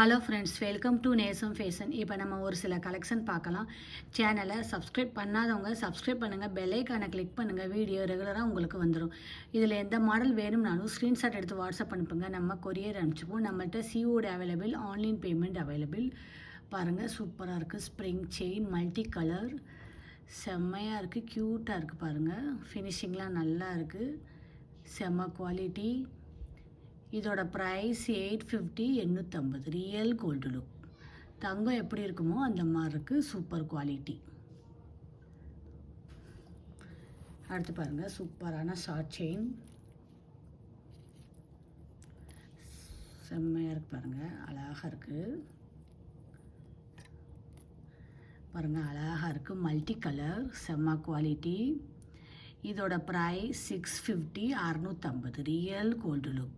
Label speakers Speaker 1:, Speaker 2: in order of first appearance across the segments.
Speaker 1: Hello friends, welcome to நேசம் fashion. இப்போ நம்ம ஒரு சில கலெக்ஷன் பார்க்கலாம். சேனலை சப்ஸ்கிரைப் பண்ணாதவங்க சப்ஸ்கிரைப் பண்ணுங்கள், பெல் ஐக்கானை கிளிக் பண்ணுங்கள். வீடியோ ரெகுலராக உங்களுக்கு வந்துடும். இதில் எந்த மாடல் வேணும்னாலும் ஸ்க்ரீன்ஷாட் எடுத்து வாட்ஸ்அப் அனுப்புங்க, நம்ம கொரியர் அனுப்பிச்சிப்போம். நம்மள்கிட்ட COD available, online payment available. பாருங்கள், சூப்பராக இருக்குது. ஸ்ப்ரிங் செயின், மல்டி கலர், செம்மையாக இருக்குது, க்யூட்டாக இருக்குது. பாருங்கள், ஃபினிஷிங்லாம் நல்லா இருக்குது, செம்ம குவாலிட்டி. இதோட ப்ரைஸ் 850, 850. Real gold look. தங்கம் எப்படி இருக்குமோ அந்த மாதிரி இருக்குது, சூப்பர் குவாலிட்டி. அடுத்து பாருங்கள், சூப்பரான ஷார்ட் செயின், செம்மையாக இருக்குது. பாருங்கள், அழகாக இருக்குது. பாருங்கள், அழகாக இருக்குது, மல்டி கலர், செம்ம குவாலிட்டி. இதோட price 650, 650. Real gold look,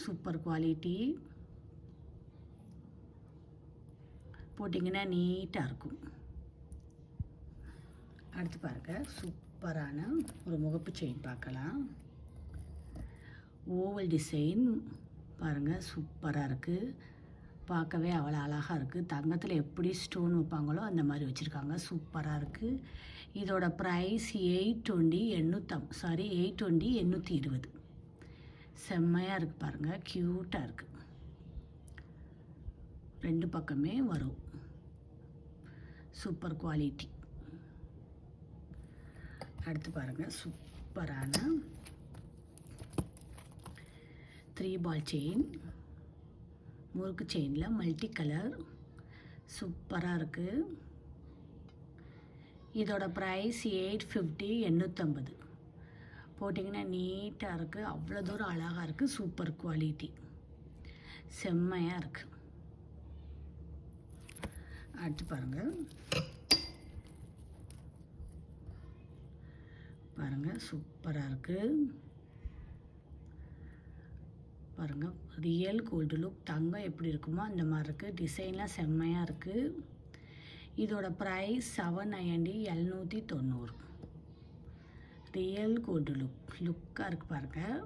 Speaker 1: super quality. போட்டிங்கன்னா நீட்டாக இருக்கும். அடுத்து பாருங்கள், சூப்பரான ஒரு முகப்பு செயின் பார்க்கலாம். ஓவல் டிசைன் பாருங்கள், சூப்பராக இருக்குது. பார்க்கவே அவ்வளோ அழகாக இருக்குது. தங்கத்தில் எப்படி ஸ்டோன் வைப்பாங்களோ அந்த மாதிரி வச்சுருக்காங்க, சூப்பராக இருக்குது. இதோட ப்ரைஸ் 820, 820. செம்மையாக இருக்குது. பாருங்கள், க்யூட்டாக இருக்குது. ரெண்டு பக்கமே வரும், சூப்பர் குவாலிட்டி. அடுத்து பாருங்கள், சூப்பரான 3 பால் செயின், முறுக்கு செயினில் மல்டி கலர், சூப்பராக இருக்குது. இதோட ப்ரைஸ் 850, 850. போட்டிங்கன்னா நீட்டாக இருக்குது, அவ்வளோ தூரம் அழகாக இருக்குது, சூப்பர் குவாலிட்டி, செம்மையாக இருக்குது. அடுத்து பாருங்கள், சூப்பராக இருக்குது. பாருங்கள், ரியல் கோல்டு லுக். தங்கம் எப்படி இருக்குமோ அந்த மாதிரி இருக்குது. டிசைன்லாம் செம்மையாக இருக்குது. இதோட ப்ரைஸ் 790, 790. ரியல் கோல்டு லுக்காக இருக்குது. பாருங்கள்,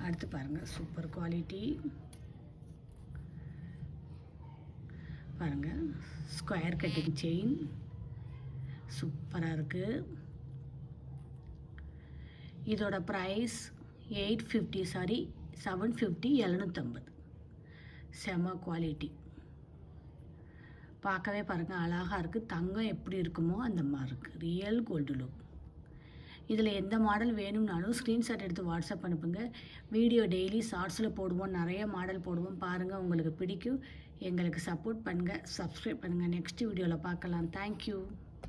Speaker 1: அடுத்து பாருங்கள், சூப்பர் குவாலிட்டி. பாருங்கள், ஸ்கொயர் கட்டிங் செயின், சூப்பராக இருக்குது. இதோட ப்ரைஸ் 750, 750. செம குவாலிட்டி. பார்க்கவே பாருங்கள், அழகாக இருக்குது. தங்கம் எப்படி இருக்குமோ அந்த மாதிரி இருக்குது, ரியல் கோல்டு லுக். இதில் எந்த மாடல் வேணும்னாலும் ஸ்க்ரீன்ஷாட் எடுத்து வாட்ஸ்அப் அனுப்புங்க. வீடியோ டெய்லி ஷார்ட்ஸில் போடுவோம், நிறைய மாடல் போடுவோம். பாருங்கள், உங்களுக்கு பிடிக்கும். எங்களுக்கு சப்போர்ட் பண்ணுங்கள், சப்ஸ்கிரைப் பண்ணுங்கள். நெக்ஸ்ட் வீடியோவில் பார்க்கலாம். தேங்க்யூ.